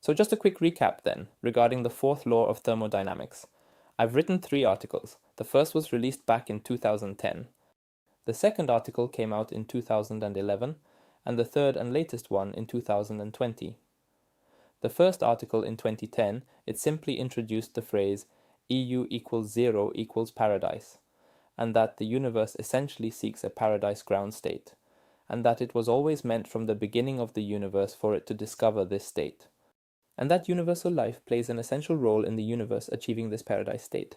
So just a quick recap then, regarding the fourth law of thermodynamics. I've written 3 articles. The first was released back in 2010. The second article came out in 2011, and the third and latest one in 2020. The first article in 2010, it simply introduced the phrase EU equals 0 equals paradise, and that the universe essentially seeks a paradise ground state, and that it was always meant from the beginning of the universe for it to discover this state, and that universal life plays an essential role in the universe achieving this paradise state,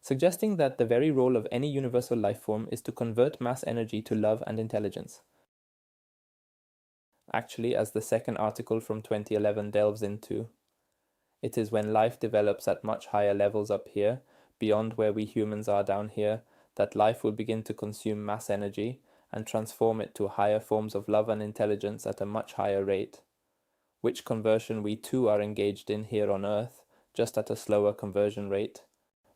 suggesting that the very role of any universal life form is to convert mass energy to love and intelligence. Actually, as the second article from 2011 delves into, it is when life develops at much higher levels up here, beyond where we humans are down here, that life will begin to consume mass energy and transform it to higher forms of love and intelligence at a much higher rate, which conversion we too are engaged in here on Earth, just at a slower conversion rate.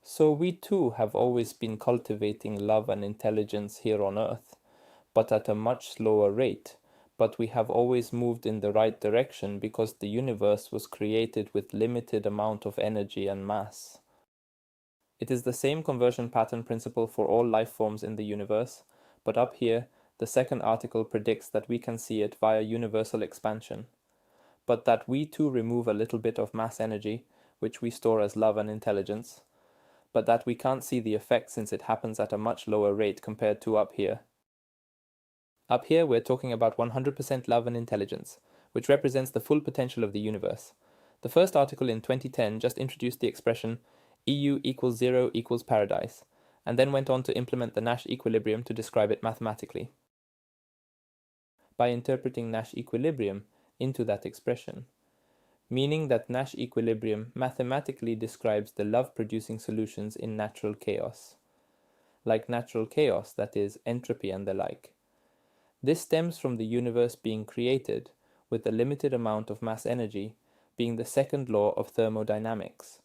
So we too have always been cultivating love and intelligence here on Earth, but at a much slower rate. But we have always moved in the right direction because the universe was created with limited amount of energy and mass. It is the same conversion pattern principle for all life forms in the universe, but up here, the second article predicts that we can see it via universal expansion, but that we too remove a little bit of mass energy, which we store as love and intelligence, but that we can't see the effect since it happens at a much lower rate compared to up here. Up here, we're talking about 100% love and intelligence, which represents the full potential of the universe. The first article in 2010 just introduced the expression EU equals 0 equals paradise, and then went on to implement the Nash equilibrium to describe it mathematically. By interpreting Nash equilibrium into that expression, meaning that Nash equilibrium mathematically describes the love-producing solutions in natural chaos. Like natural chaos, that is, entropy and the like. This stems from the universe being created with a limited amount of mass energy, being the second law of thermodynamics.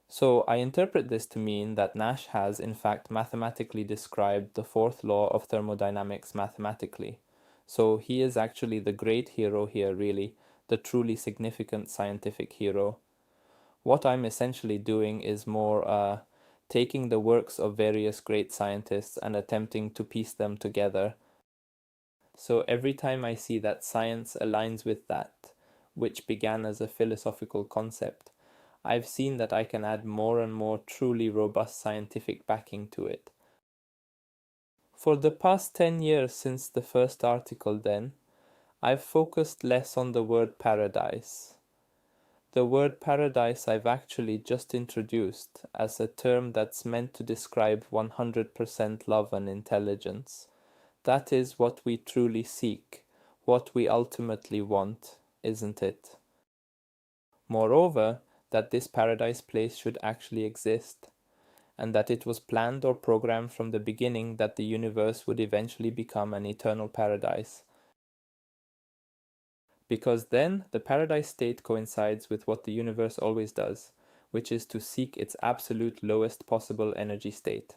So I interpret this to mean that Nash has in fact mathematically described the fourth law of thermodynamics mathematically. So he is actually the great hero here, really, the truly significant scientific hero. What I'm essentially doing is more taking the works of various great scientists and attempting to piece them together. So every time I see that science aligns with that, which began as a philosophical concept, I've seen that I can add more and more truly robust scientific backing to it. For the past 10 years since the first article then, I've focused less on the word paradise. The word paradise I've actually just introduced as a term that's meant to describe 100% love and intelligence. That is what we truly seek, what we ultimately want, isn't it? Moreover, that this paradise place should actually exist, and that it was planned or programmed from the beginning that the universe would eventually become an eternal paradise. Because then the paradise state coincides with what the universe always does, which is to seek its absolute lowest possible energy state.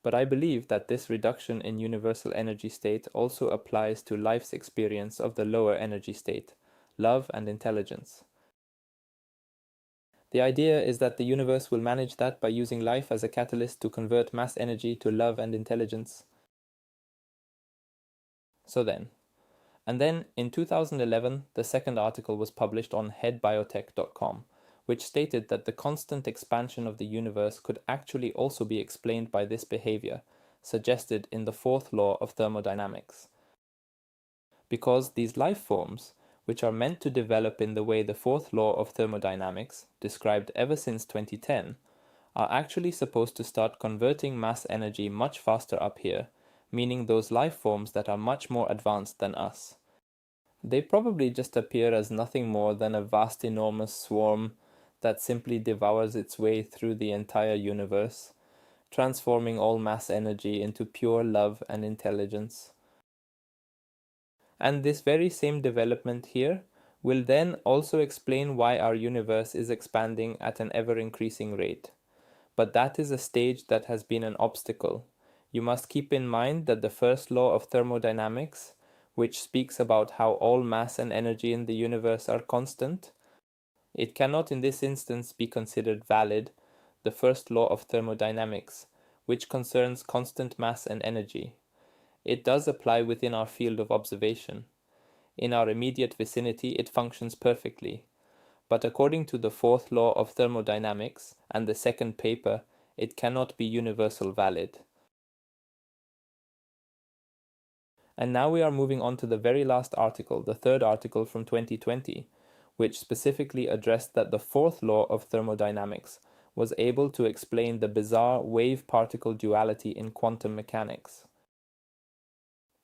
But I believe that this reduction in universal energy state also applies to life's experience of the lower energy state, love and intelligence. The idea is that the universe will manage that by using life as a catalyst to convert mass energy to love and intelligence. And then in 2011, the second article was published on headbiotech.com, which stated that the constant expansion of the universe could actually also be explained by this behavior, suggested in the fourth law of thermodynamics. Because these life forms, which are meant to develop in the way the fourth law of thermodynamics, described ever since 2010, are actually supposed to start converting mass energy much faster up here, meaning those life forms that are much more advanced than us. They probably just appear as nothing more than a vast enormous swarm that simply devours its way through the entire universe, transforming all mass energy into pure love and intelligence. And this very same development here will then also explain why our universe is expanding at an ever-increasing rate. But that is a stage that has been an obstacle. You must keep in mind that the first law of thermodynamics, which speaks about how all mass and energy in the universe are constant, it cannot in this instance be considered valid, the first law of thermodynamics, which concerns constant mass and energy. It does apply within our field of observation. In our immediate vicinity, it functions perfectly. But according to the fourth law of thermodynamics and the second paper, it cannot be universal valid. And now we are moving on to the very last article, the third article from 2020, which specifically addressed that the fourth law of thermodynamics was able to explain the bizarre wave-particle duality in quantum mechanics.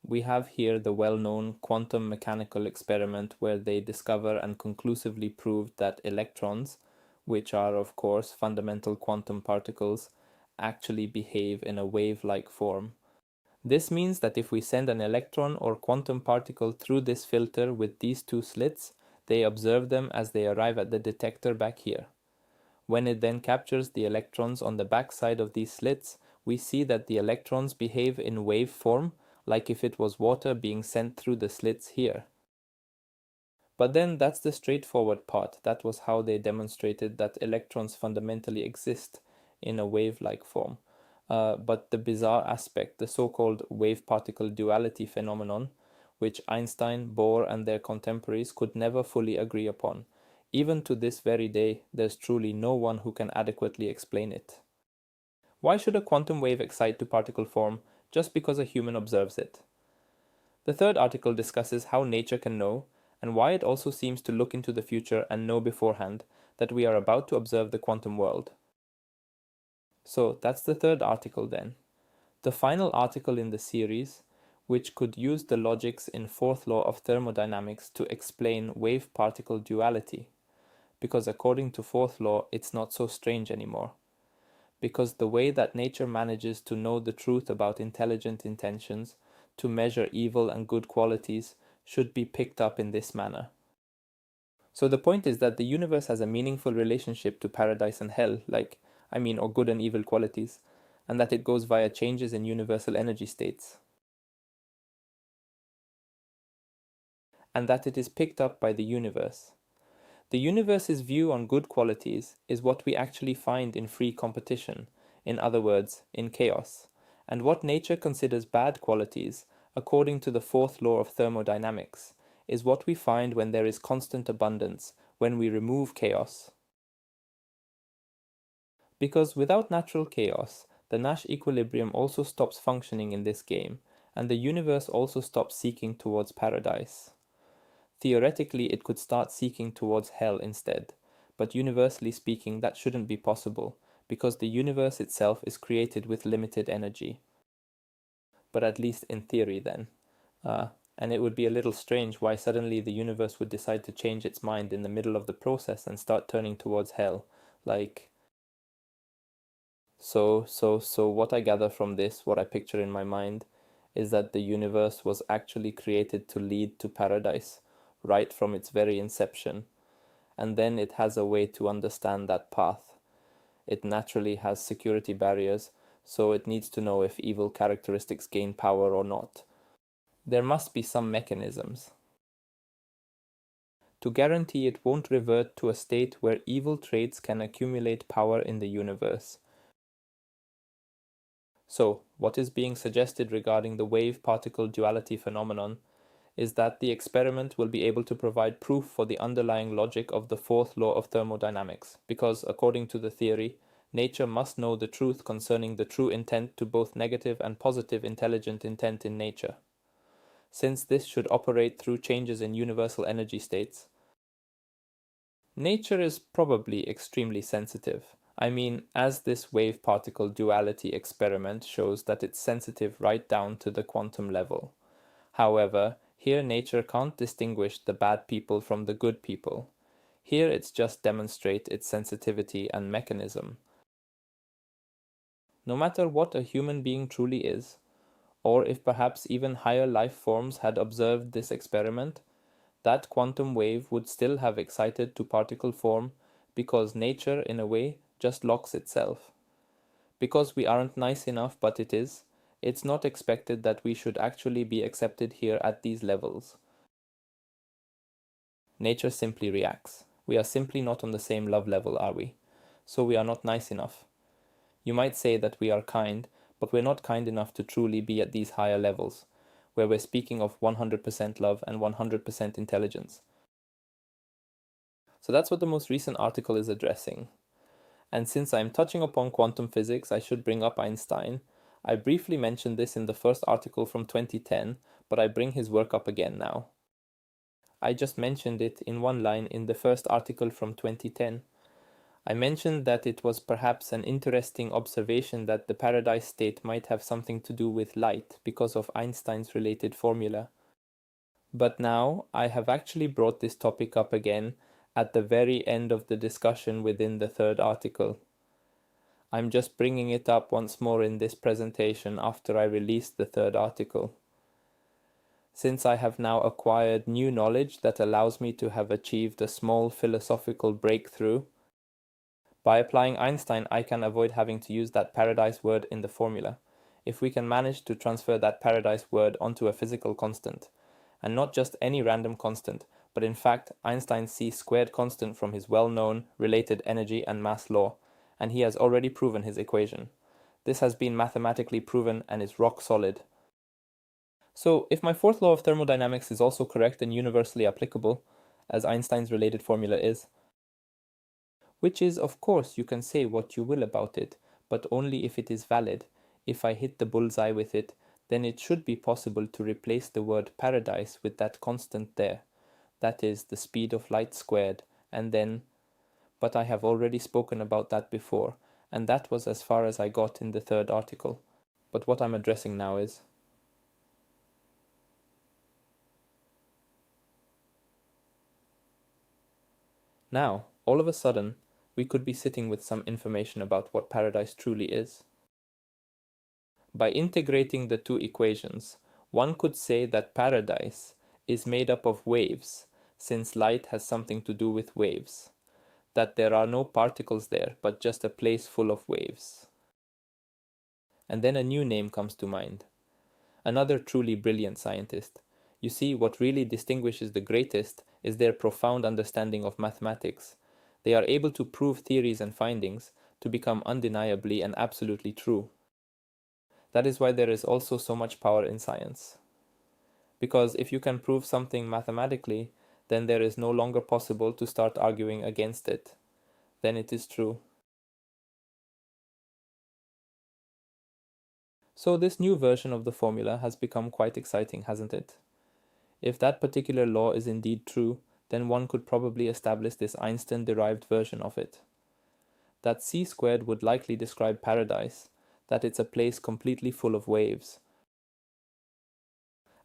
We have here the well-known quantum mechanical experiment where they discover and conclusively proved that electrons, which are of course fundamental quantum particles, actually behave in a wave-like form. This means that if we send an electron or quantum particle through this filter with these two slits, they observe them as they arrive at the detector back here. When it then captures the electrons on the back side of these slits, we see that the electrons behave in wave form, like if it was water being sent through the slits here. But then that's the straightforward part. That was how they demonstrated that electrons fundamentally exist in a wave-like form. But the bizarre aspect, the so-called wave-particle duality phenomenon, which Einstein, Bohr, and their contemporaries could never fully agree upon. Even to this very day, there's truly no one who can adequately explain it. Why should a quantum wave excite to particle form just because a human observes it? The third article discusses how nature can know, and why it also seems to look into the future and know beforehand that we are about to observe the quantum world. So that's the third article then. The final article in the series, which could use the logics in fourth law of thermodynamics to explain wave-particle duality, because according to fourth law, it's not so strange anymore. Because the way that nature manages to know the truth about intelligent intentions, to measure evil and good qualities, should be picked up in this manner. So the point is that the universe has a meaningful relationship to paradise and hell, or good and evil qualities, and that it goes via changes in universal energy states. And that it is picked up by the universe. The universe's view on good qualities is what we actually find in free competition, in other words, in chaos, and what nature considers bad qualities, according to the fourth law of thermodynamics, is what we find when there is constant abundance, when we remove chaos. Because without natural chaos, the Nash equilibrium also stops functioning in this game, and the universe also stops seeking towards paradise. Theoretically, it could start seeking towards hell instead, but universally speaking, that shouldn't be possible, because the universe itself is created with limited energy. But at least in theory then. And it would be a little strange why suddenly the universe would decide to change its mind in the middle of the process and start turning towards hell. So what I gather from this, what I picture in my mind, is that the universe was actually created to lead to paradise, right from its very inception, and then it has a way to understand that path. It naturally has security barriers, so it needs to know if evil characteristics gain power or not. There must be some mechanisms to guarantee it won't revert to a state where evil traits can accumulate power in the universe. So, what is being suggested regarding the wave-particle duality phenomenon is that the experiment will be able to provide proof for the underlying logic of the fourth law of thermodynamics, because according to the theory, nature must know the truth concerning the true intent to both negative and positive intelligent intent in nature. Since this should operate through changes in universal energy states, nature is probably extremely sensitive. As this wave-particle duality experiment shows that it's sensitive right down to the quantum level. However, here nature can't distinguish the bad people from the good people. Here it's just demonstrate its sensitivity and mechanism. No matter what a human being truly is, or if perhaps even higher life forms had observed this experiment, that quantum wave would still have excited to particle form because nature, in a way, just locks itself. Because we aren't nice enough, but it is, It's not expected that we should actually be accepted here at these levels. Nature simply reacts. We are simply not on the same love level, are we? So we are not nice enough. You might say that we are kind, but we're not kind enough to truly be at these higher levels, where we're speaking of 100% love and 100% intelligence. So that's what the most recent article is addressing. And since I'm touching upon quantum physics, I should bring up Einstein. I briefly mentioned this in the first article from 2010, but I bring his work up again now. I just mentioned it in one line in the first article from 2010. I mentioned that it was perhaps an interesting observation that the paradise state might have something to do with light because of Einstein's related formula. But now I have actually brought this topic up again at the very end of the discussion within the third article. I'm just bringing it up once more in this presentation after I released the third article. Since I have now acquired new knowledge that allows me to have achieved a small philosophical breakthrough, by applying Einstein I can avoid having to use that paradise word in the formula, if we can manage to transfer that paradise word onto a physical constant, and not just any random constant, but in fact Einstein's c² constant from his well-known related energy and mass law, and he has already proven his equation. This has been mathematically proven and is rock solid. So if my fourth law of thermodynamics is also correct and universally applicable, as Einstein's related formula is, which is, of course, you can say what you will about it, but only if it is valid. If I hit the bullseye with it, then it should be possible to replace the word paradise with that constant there. That is the speed of light squared, and then... But I have already spoken about that before, and that was as far as I got in the third article. But what I'm addressing now is... Now, all of a sudden, we could be sitting with some information about what paradise truly is. By integrating the two equations, one could say that paradise is made up of waves, since light has something to do with waves, that there are no particles there, but just a place full of waves. And then a new name comes to mind. Another truly brilliant scientist. You see, what really distinguishes the greatest is their profound understanding of mathematics. They are able to prove theories and findings to become undeniably and absolutely true. That is why there is also so much power in science. Because if you can prove something mathematically, then there is no longer possible to start arguing against it. Then it is true. So this new version of the formula has become quite exciting, hasn't it? If that particular law is indeed true, then one could probably establish this Einstein-derived version of it. That c² would likely describe paradise, that it's a place completely full of waves.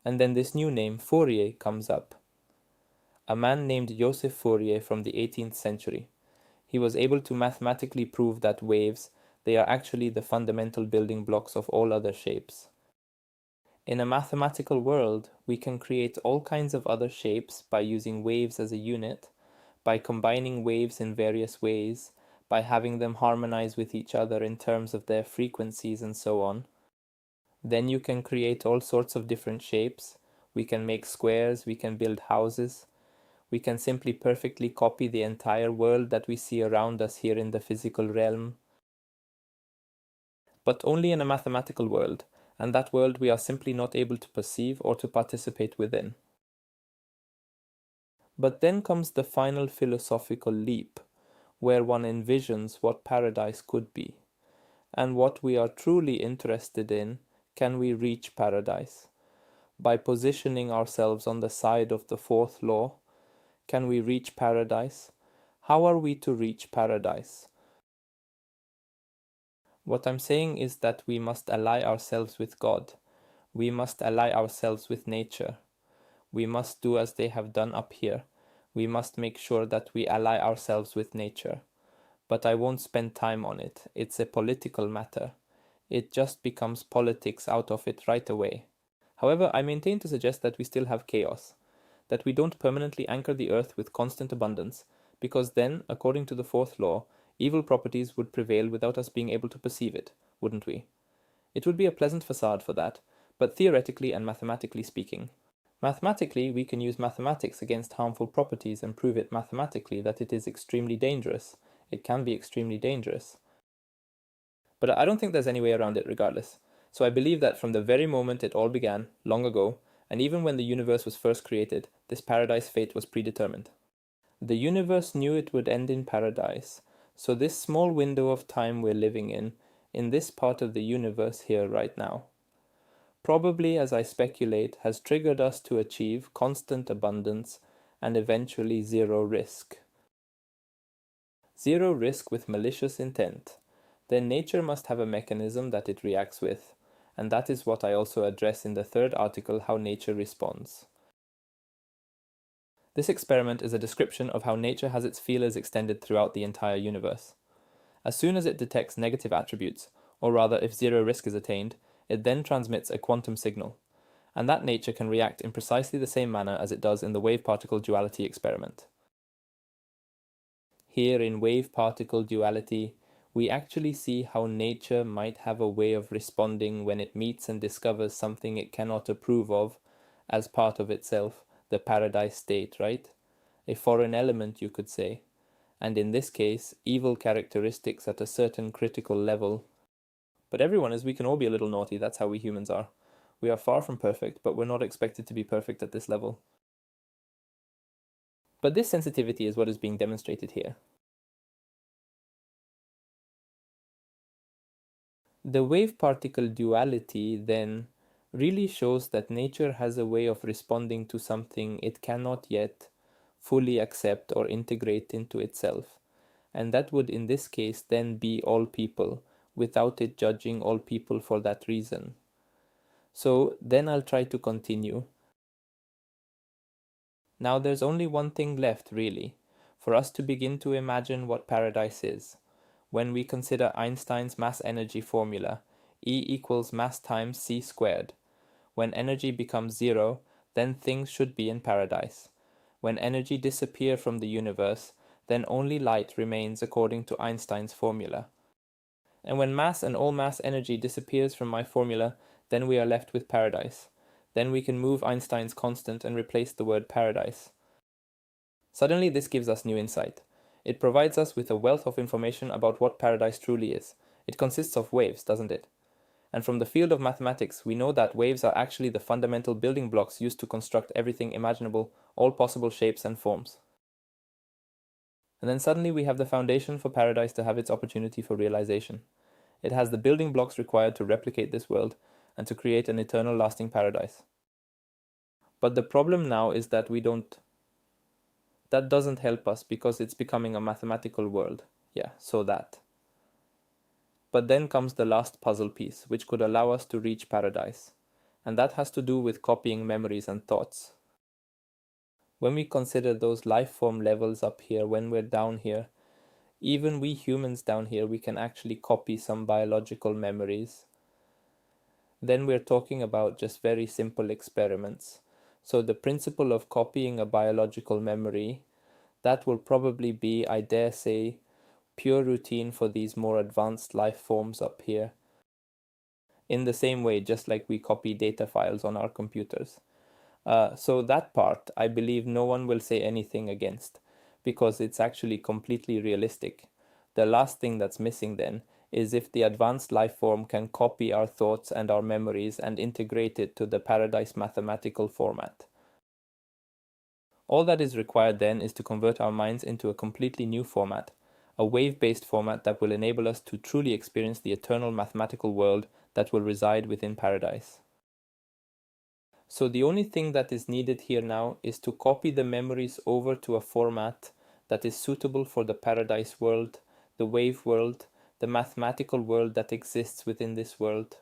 And then this new name, Fourier, comes up. A man named Joseph Fourier from the 18th century. He was able to mathematically prove that waves, they are actually the fundamental building blocks of all other shapes. In a mathematical world, we can create all kinds of other shapes by using waves as a unit, by combining waves in various ways, by having them harmonize with each other in terms of their frequencies and so on. Then you can create all sorts of different shapes. We can make squares, we can build houses. We can simply perfectly copy the entire world that we see around us here in the physical realm. But only in a mathematical world, and that world we are simply not able to perceive or to participate within. But then comes the final philosophical leap, where one envisions what paradise could be, and what we are truly interested in: can we reach paradise? By positioning ourselves on the side of the fourth law, can we reach paradise? How are we to reach paradise? What I'm saying is that we must ally ourselves with God. We must ally ourselves with nature. We must do as they have done up here. We must make sure that we ally ourselves with nature. But I won't spend time on it. It's a political matter. It just becomes politics out of it right away. However, I maintain to suggest that we still have chaos, that we don't permanently anchor the earth with constant abundance, because then, according to the fourth law, evil properties would prevail without us being able to perceive it, wouldn't we? It would be a pleasant facade for that, but theoretically and mathematically speaking. Mathematically, we can use mathematics against harmful properties and prove it mathematically that it is extremely dangerous. It can be extremely dangerous. But I don't think there's any way around it regardless. So I believe that from the very moment it all began, long ago, and even when the universe was first created, this paradise fate was predetermined. The universe knew it would end in paradise, so this small window of time we're living in this part of the universe here right now, probably, as I speculate, has triggered us to achieve constant abundance and eventually zero risk. Zero risk with malicious intent. Then nature must have a mechanism that it reacts with, and that is what I also address in the third article, How Nature Responds. This experiment is a description of how nature has its feelers extended throughout the entire universe. As soon as it detects negative attributes, or rather if zero risk is attained, it then transmits a quantum signal, and that nature can react in precisely the same manner as it does in the wave-particle duality experiment. Here in wave-particle duality, we actually see how nature might have a way of responding when it meets and discovers something it cannot approve of as part of itself, the paradise state, right? A foreign element, you could say. And in this case, evil characteristics at a certain critical level. But everyone is, we can all be a little naughty, that's how we humans are. We are far from perfect, but we're not expected to be perfect at this level. But this sensitivity is what is being demonstrated here. The wave-particle duality then really shows that nature has a way of responding to something it cannot yet fully accept or integrate into itself. And that would in this case then be all people, without it judging all people for that reason. So then I'll try to continue. Now there's only one thing left really, for us to begin to imagine what paradise is. When we consider Einstein's mass energy formula, E equals mass times c squared. When energy becomes zero, then things should be in paradise. When energy disappears from the universe, then only light remains according to Einstein's formula. And when mass and all mass energy disappears from my formula, then we are left with paradise. Then we can move Einstein's constant and replace the word paradise. Suddenly this gives us new insight. It provides us with a wealth of information about what paradise truly is. It consists of waves, doesn't it? And from the field of mathematics, we know that waves are actually the fundamental building blocks used to construct everything imaginable, all possible shapes and forms. And then suddenly we have the foundation for paradise to have its opportunity for realization. It has the building blocks required to replicate this world and to create an eternal lasting paradise. But the problem now is that that doesn't help us because it's becoming a mathematical world. Yeah, so that. But then comes the last puzzle piece, which could allow us to reach paradise. And that has to do with copying memories and thoughts. When we consider those life form levels up here, when we're down here, even we humans down here, we can actually copy some biological memories. Then we're talking about just very simple experiments. So the principle of copying a biological memory, that will probably be, I dare say, pure routine for these more advanced life forms up here. In the same way, just like we copy data files on our computers. So that part, I believe no one will say anything against, because it's actually completely realistic. The last thing that's missing then is if the advanced life form can copy our thoughts and our memories and integrate it to the paradise mathematical format. All that is required then is to convert our minds into a completely new format, a wave-based format that will enable us to truly experience the eternal mathematical world that will reside within paradise. So the only thing that is needed here now is to copy the memories over to a format that is suitable for the paradise world, the wave world, the mathematical world that exists within this world.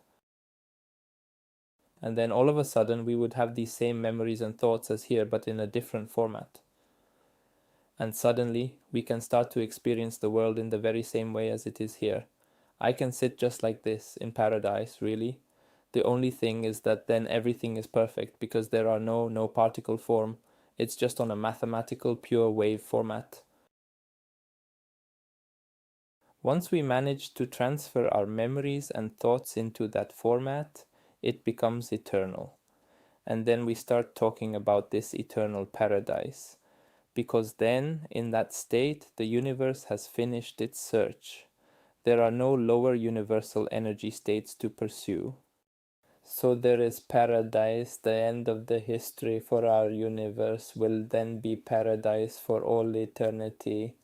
And then all of a sudden we would have these same memories and thoughts as here, but in a different format. And suddenly we can start to experience the world in the very same way as it is here. I can sit just like this in paradise, really. The only thing is that then everything is perfect because there are no particle form. It's just on a mathematical pure wave format. Once we manage to transfer our memories and thoughts into that format, it becomes eternal. And then we start talking about this eternal paradise. Because then, in that state, the universe has finished its search. There are no lower universal energy states to pursue. So there is paradise, the end of the history for our universe will then be paradise for all eternity.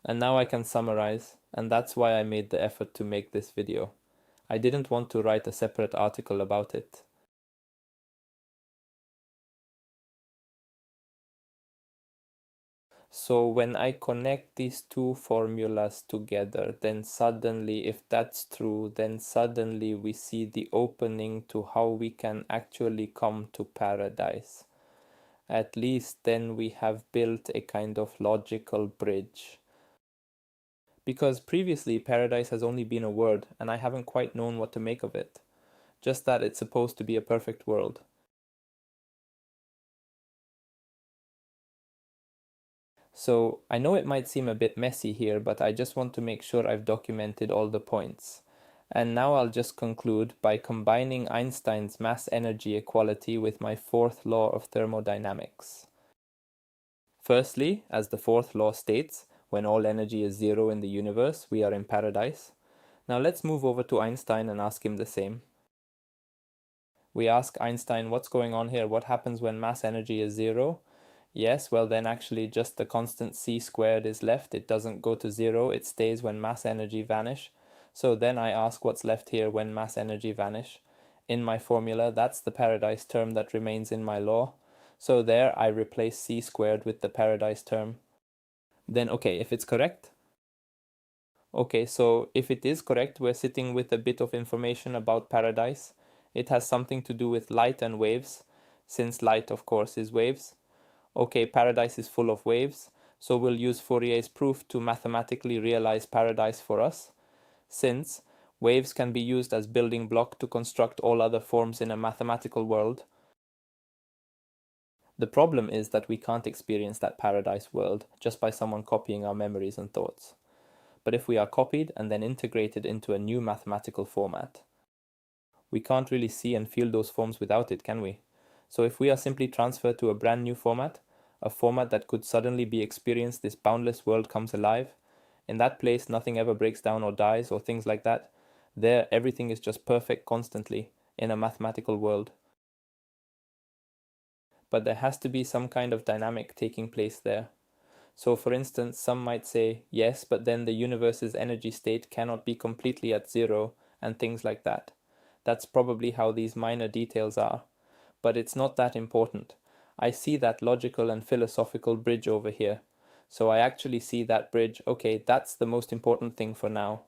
And now I can summarize, and that's why I made the effort to make this video. I didn't want to write a separate article about it. So when I connect these two formulas together, then suddenly, if that's true, then suddenly we see the opening to how we can actually come to paradise. At least then we have built a kind of logical bridge. Because previously paradise has only been a word, and I haven't quite known what to make of it. Just that it's supposed to be a perfect world. So I know it might seem a bit messy here, but I just want to make sure I've documented all the points. And now I'll just conclude by combining Einstein's mass-energy equality with my fourth law of thermodynamics. Firstly, as the fourth law states, when all energy is zero in the universe, we are in paradise. Now let's move over to Einstein and ask him the same. We ask Einstein, what's going on here? What happens when mass energy is zero? Yes, well then actually just the constant c² is left. It doesn't go to zero, it stays when mass energy vanish. So then I ask what's left here when mass energy vanish. In my formula, that's the paradise term that remains in my law. So there I replace c² with the paradise term. Then okay, if it's correct, okay, so if it is correct, we're sitting with a bit of information about paradise. It has something to do with light and waves, since light, of course, is waves. Okay, paradise is full of waves, so we'll use Fourier's proof to mathematically realize paradise for us, since waves can be used as building block to construct all other forms in a mathematical world. The problem is that we can't experience that paradise world just by someone copying our memories and thoughts. But if we are copied and then integrated into a new mathematical format, we can't really see and feel those forms without it, can we? So if we are simply transferred to a brand new format, a format that could suddenly be experienced, this boundless world comes alive. In that place, nothing ever breaks down or dies or things like that. There, everything is just perfect constantly in a mathematical world. But there has to be some kind of dynamic taking place there. So for instance, some might say, yes, but then the universe's energy state cannot be completely at zero and things like that. That's probably how these minor details are. But it's not that important. I see that logical and philosophical bridge over here. So I actually see that bridge, okay, that's the most important thing for now.